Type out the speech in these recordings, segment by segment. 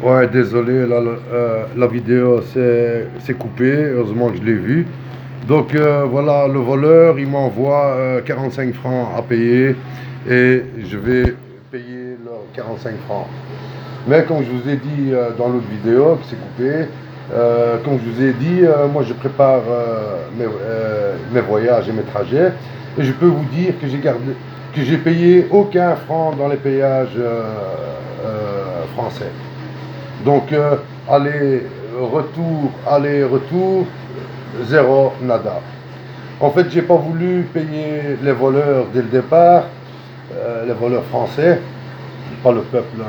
Ouais, désolé, là, la vidéo s'est coupée, heureusement que je l'ai vue. Donc voilà, le voleur, il m'envoie 45 francs à payer et je vais payer leurs 45 francs. Mais comme je vous ai dit dans l'autre vidéo qui s'est coupée, comme je vous ai dit, moi je prépare mes voyages et mes trajets et je peux vous dire que j'ai payé aucun franc dans les péages français. Donc, aller, retour, zéro, nada. En fait, j'ai pas voulu payer les voleurs dès le départ, les voleurs français, pas le peuple,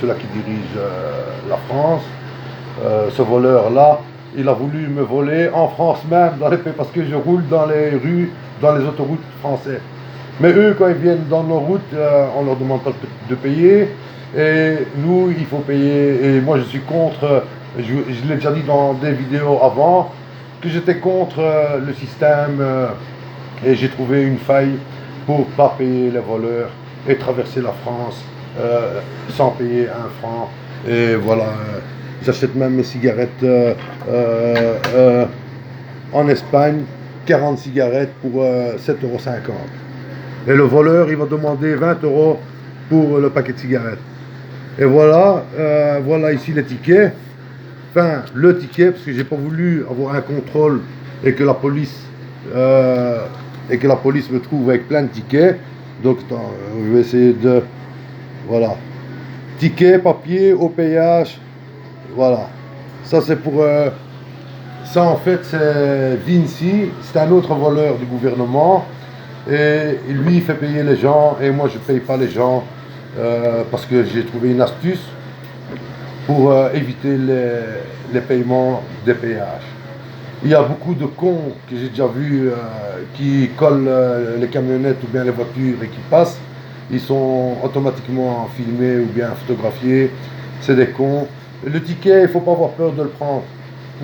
ceux-là qui dirigent la France. Ce voleur-là, il a voulu me voler en France même, parce que je roule dans les rues, dans les autoroutes françaises. Mais eux, quand ils viennent dans nos routes, on leur demande pas de payer. Et nous, il faut payer. Et moi, je suis contre, je l'ai déjà dit dans des vidéos avant, que j'étais contre le système et j'ai trouvé une faille pour pas payer les voleurs et traverser la France sans payer un franc. Et voilà, j'achète même mes cigarettes en Espagne, 40 cigarettes pour 7,50 €. Et le voleur, il va demander 20 € pour le paquet de cigarettes. Et voilà, voilà ici les tickets. Enfin, le ticket, parce que j'ai pas voulu avoir un contrôle et que la police me trouve avec plein de tickets. Donc, attends, je vais essayer de, voilà, ticket, papier, au péage, voilà. Ça c'est pour, ça en fait c'est Vinci, c'est un autre voleur du gouvernement. Et lui, il fait payer les gens et moi, je ne paye pas les gens parce que j'ai trouvé une astuce pour éviter les paiements des péages. Il y a beaucoup de cons que j'ai déjà vus qui collent les camionnettes ou bien les voitures et qui passent. Ils sont automatiquement filmés ou bien photographiés. C'est des cons. Le ticket, il ne faut pas avoir peur de le prendre.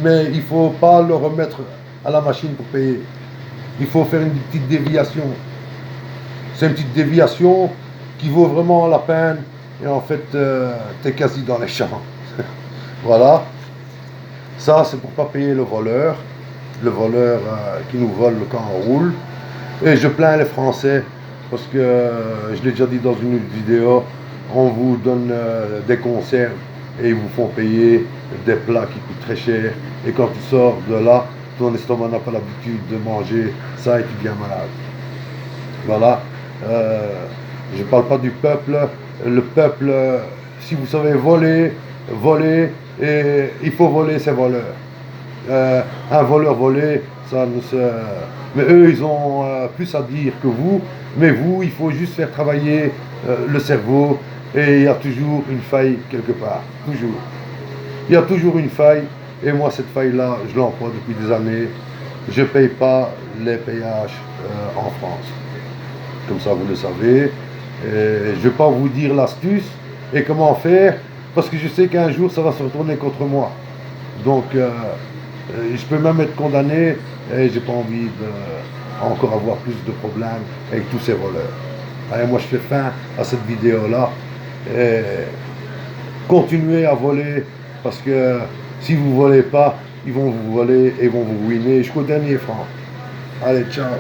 Mais il ne faut pas le remettre à la machine pour payer. Il faut faire une petite déviation. C'est une petite déviation qui vaut vraiment la peine. Et en fait, tu es quasi dans les champs. Voilà. Ça, c'est pour ne pas payer le voleur. Le voleur qui nous vole quand on roule. Et je plains les Français. Parce que, je l'ai déjà dit dans une autre vidéo, on vous donne des conserves et ils vous font payer des plats qui coûtent très cher. Et quand tu sors de là, ton estomac n'a pas l'habitude de manger ça et tu deviens malade. Voilà. Je ne parle pas du peuple. Le peuple, si vous savez voler, voler, et il faut voler ces voleurs. Un voleur volé, ça ne se... Mais eux, ils ont plus à dire que vous. Mais vous, il faut juste faire travailler le cerveau. Et il y a toujours une faille quelque part. Toujours. Il y a toujours une faille. Et moi, cette faille-là, je l'emploie depuis des années. Je ne paye pas les péages en France. Comme ça, vous le savez. Et je ne vais pas vous dire l'astuce et comment faire, parce que je sais qu'un jour, ça va se retourner contre moi. Donc, je peux même être condamné et j'ai pas envie de encore avoir plus de problèmes avec tous ces voleurs. Allez, moi, je fais fin à cette vidéo-là. Et continuez à voler, parce que si vous ne volez pas, ils vont vous voler et vont vous ruiner jusqu'au dernier franc. Allez, ciao.